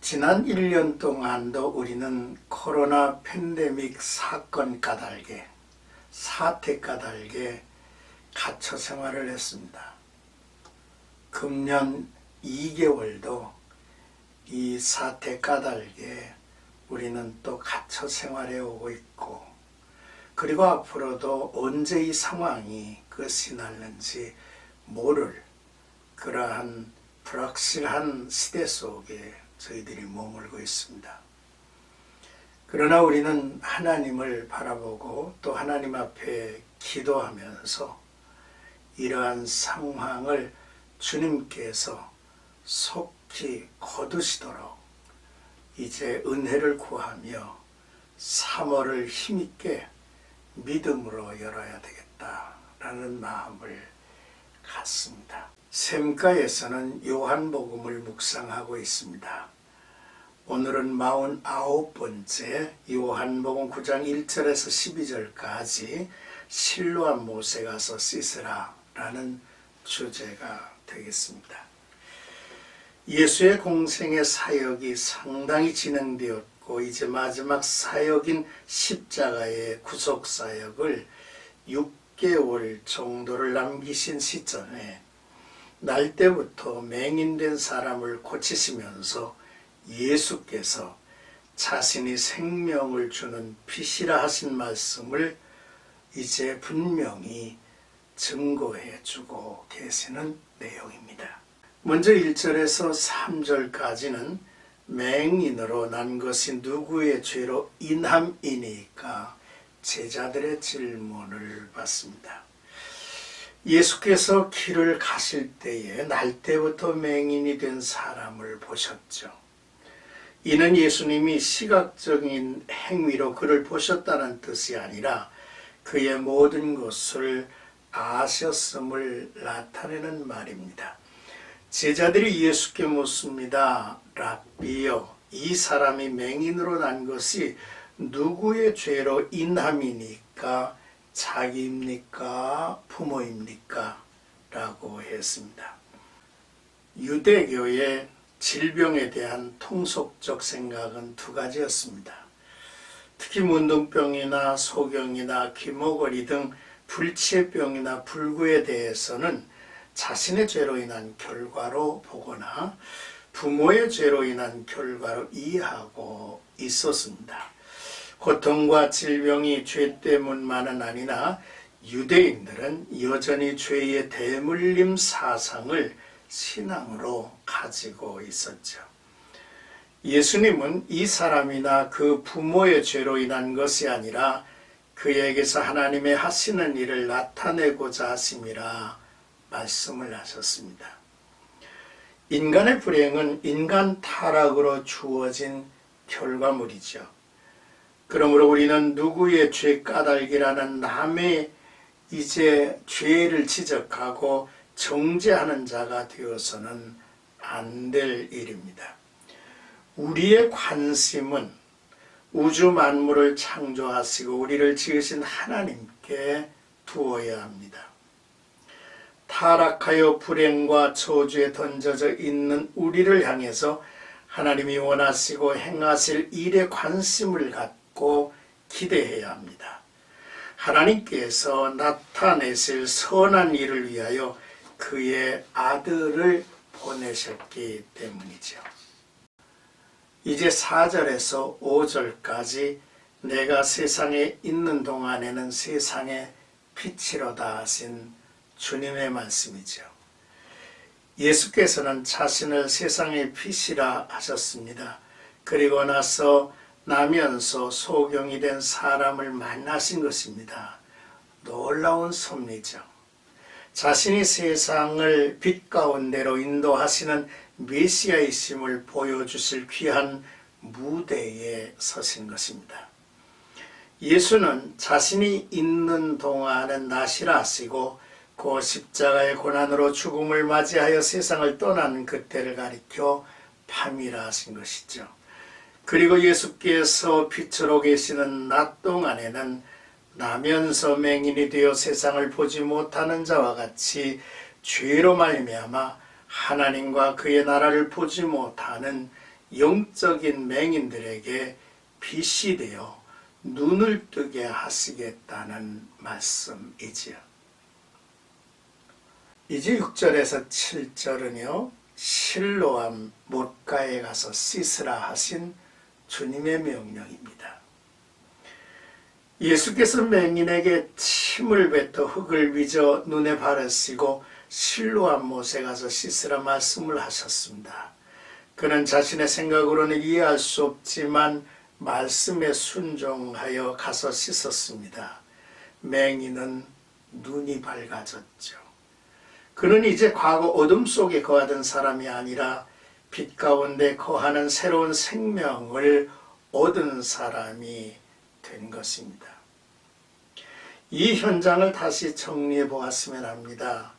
지난 1년 동안도 우리는 코로나 팬데믹 사건 까닭에, 사태 까닭에 갇혀 생활을 했습니다. 금년 2개월도 이 사태 까닭에 우리는 또 갇혀 생활해 오고 있고, 그리고 앞으로도 언제 이 상황이 끝이 날는지 모를 그러한 불확실한 시대 속에 저희들이 머물고 있습니다. 그러나 우리는 하나님을 바라보고 또 하나님 앞에 기도하면서 이러한 상황을 주님께서 속히 거두시도록 이제 은혜를 구하며 3월을 힘있게 믿음으로 열어야 되겠다라는 마음을 갖습니다. 샘가에서는 요한복음을 묵상하고 있습니다. 오늘은 49번째 요한복음 9장 1절에서 12절까지 실로암 못에 가서 씻으라 라는 주제가 되겠습니다. 예수의 공생의 사역이 상당히 진행되었고 이제 마지막 사역인 십자가의 구속사역을 6개월 정도를 남기신 시점에 날 때부터 맹인된 사람을 고치시면서 예수께서 자신이 생명을 주는 빛이라 하신 말씀을 이제 분명히 증거해 주고 계시는 내용입니다. 먼저 1절에서 3절까지는 맹인으로 난 것이 누구의 죄로 인함이니까 제자들의 질문을 받습니다. 예수께서 길을 가실 때에 날 때부터 맹인이 된 사람을 보셨죠. 이는 예수님이 시각적인 행위로 그를 보셨다는 뜻이 아니라 그의 모든 것을 아셨음을 나타내는 말입니다. 제자들이 예수께 묻습니다. 랍비여, 이 사람이 맹인으로 난 것이 누구의 죄로 인함이니까 자기입니까? 부모입니까? 라고 했습니다. 유대교의 질병에 대한 통속적 생각은 두 가지였습니다. 특히 문둥병이나 소경이나 귀머거리 등 불치병이나 불구에 대해서는 자신의 죄로 인한 결과로 보거나 부모의 죄로 인한 결과로 이해하고 있었습니다. 고통과 질병이 죄 때문만은 아니라 유대인들은 여전히 죄의 대물림 사상을 신앙으로 가지고 있었죠. 예수님은 이 사람이나 그 부모의 죄로 인한 것이 아니라 그에게서 하나님의 하시는 일을 나타내고자 하심이라 말씀을 하셨습니다. 인간의 불행은 인간 타락으로 주어진 결과물이죠. 그러므로 우리는 누구의 죄 까닭이라는 남의 이제 죄를 지적하고 정죄하는 자가 되어서는 안 될 일입니다. 우리의 관심은 우주 만물을 창조하시고 우리를 지으신 하나님께 두어야 합니다. 타락하여 불행과 저주에 던져져 있는 우리를 향해서 하나님이 원하시고 행하실 일에 관심을 갖고 기대해야 합니다. 하나님께서 나타내실 선한 일을 위하여 그의 아들을 보내셨기 때문이죠. 이제 4절에서 5절까지 내가 세상에 있는 동안에는 세상의 빛이로다 하신 주님의 말씀이죠. 예수께서는 자신을 세상의 빛이라 하셨습니다. 그리고 나면서 소경이 된 사람을 만나신 것입니다. 놀라운 섭리죠. 자신이 세상을 빛 가운데로 인도하시는 메시아이심을 보여주실 귀한 무대에 서신 것입니다. 예수는 자신이 있는 동안은 나시라 하시고 그 십자가의 고난으로 죽음을 맞이하여 세상을 떠난 그때를 가리켜 밤이라 하신 것이죠. 그리고 예수께서 빛으로 계시는 낮 동안에는 나면서 맹인이 되어 세상을 보지 못하는 자와 같이 죄로 말미암아 하나님과 그의 나라를 보지 못하는 영적인 맹인들에게 빛이 되어 눈을 뜨게 하시겠다는 말씀이지요. 이제 6절에서 7절은요, 실로암 못가에 가서 씻으라 하신 주님의 명령입니다. 예수께서 맹인에게 침을 뱉어 흙을 빚어 눈에 바르시고 실로암 못에 가서 씻으라 말씀을 하셨습니다. 그는 자신의 생각으로는 이해할 수 없지만 말씀에 순종하여 가서 씻었습니다. 맹인은 눈이 밝아졌죠. 그는 이제 과거 어둠 속에 거하던 사람이 아니라 빛 가운데 거하는 새로운 생명을 얻은 사람이 된 것입니다. 이 현장을 다시 정리해 보았으면 합니다.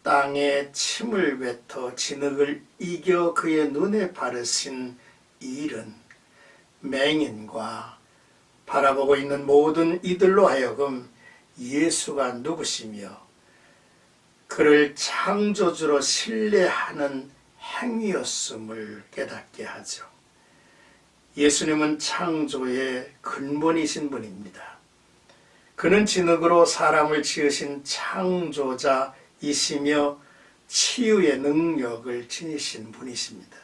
땅에 침을 뱉어 진흙을 이겨 그의 눈에 바르신 일은 맹인과 바라보고 있는 모든 이들로 하여금 예수가 누구시며 그를 창조주로 신뢰하는 행위였음을 깨닫게 하죠. 예수님은 창조의 근본이신 분입니다. 그는 진흙으로 사람을 지으신 창조자이시며 치유의 능력을 지니신 분이십니다.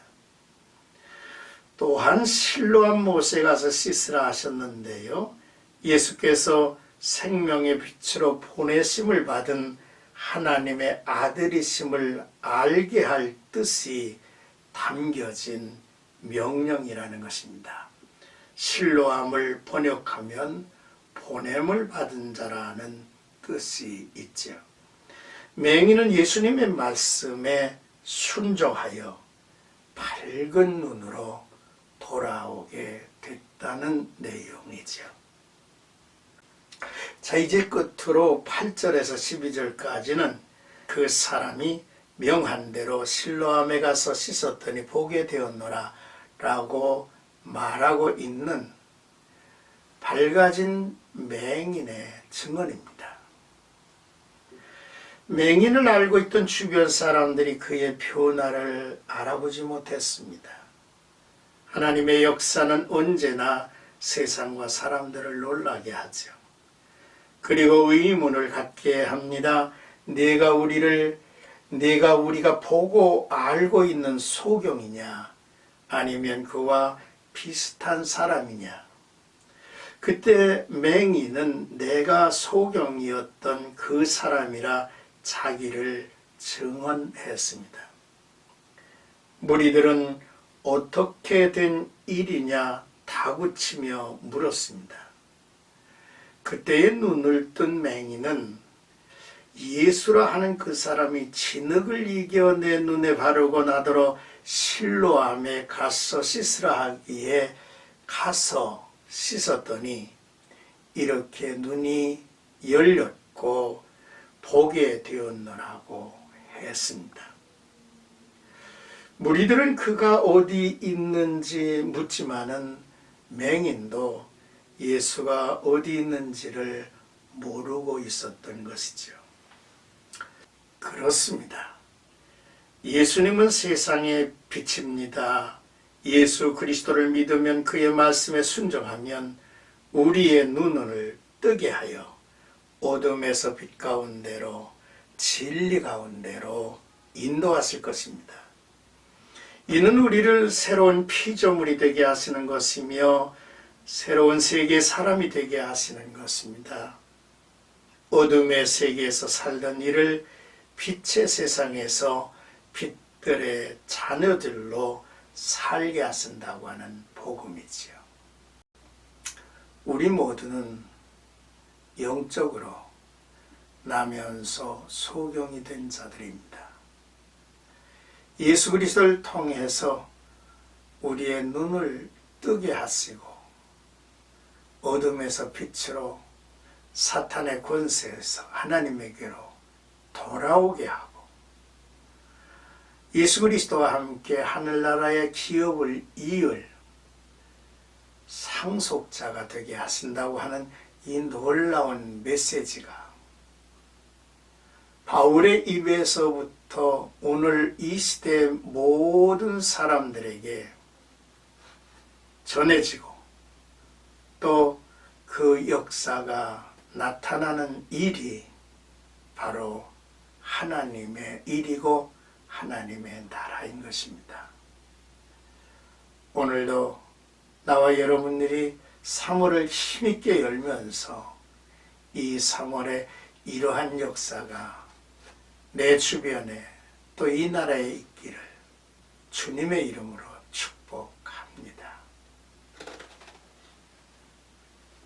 또한 실로암 못에 가서 씻으라 하셨는데요. 예수께서 생명의 빛으로 보내심을 받은 하나님의 아들이심을 알게 할 뜻이 담겨진 명령이라는 것입니다. 실로암을 번역하면 보냄을 받은 자라는 뜻이 있죠. 맹인은 예수님의 말씀에 순종하여 밝은 눈으로 돌아오게 됐다는 내용이죠. 자, 이제 끝으로 8절에서 12절까지는 그 사람이 명한 대로 실로암에 가서 씻었더니 보게 되었노라 라고 말하고 있는 밝아진 맹인의 증언입니다. 맹인을 알고 있던 주변 사람들이 그의 변화를 알아보지 못했습니다. 하나님의 역사는 언제나 세상과 사람들을 놀라게 하죠. 그리고 의문을 갖게 합니다. 내가 우리가 보고 알고 있는 소경이냐 아니면 그와 비슷한 사람이냐. 그때 맹인은 내가 소경이었던 그 사람이라 자기를 증언했습니다. 무리들은 어떻게 된 일이냐 다구치며 물었습니다. 그때의 눈을 뜬 맹인은 예수라 하는 그 사람이 진흙을 이겨 내 눈에 바르고 나더러 실로암에 가서 씻으라 하기에 가서 씻었더니 이렇게 눈이 열렸고 보게 되었노라고 했습니다. 무리들은 그가 어디 있는지 묻지만은 맹인도 예수가 어디 있는지를 모르고 있었던 것이죠. 그렇습니다. 예수님은 세상의 빛입니다. 예수 그리스도를 믿으면 그의 말씀에 순종하면 우리의 눈을 뜨게 하여 어둠에서 빛 가운데로 진리 가운데로 인도하실 것입니다. 이는 우리를 새로운 피조물이 되게 하시는 것이며 새로운 세계의 사람이 되게 하시는 것입니다. 어둠의 세계에서 살던 이를 빛의 세상에서 빛들의 자녀들로 살게 하신다고 하는 복음이지요. 우리 모두는 영적으로 나면서 소경이 된 자들입니다. 예수 그리스도를 통해서 우리의 눈을 뜨게 하시고 어둠에서 빛으로 사탄의 권세에서 하나님에게로 돌아오게 하고 예수 그리스도와 함께 하늘나라의 기업을 이을 상속자가 되게 하신다고 하는 이 놀라운 메시지가 바울의 입에서부터 오늘 이 시대의 모든 사람들에게 전해지고 또 그 역사가 나타나는 일이 바로 하나님의 일이고 하나님의 나라인 것입니다. 오늘도 나와 여러분들이 3월을 힘있게 열면서 이 3월에 이러한 역사가 내 주변에 또 이 나라에 있기를 주님의 이름으로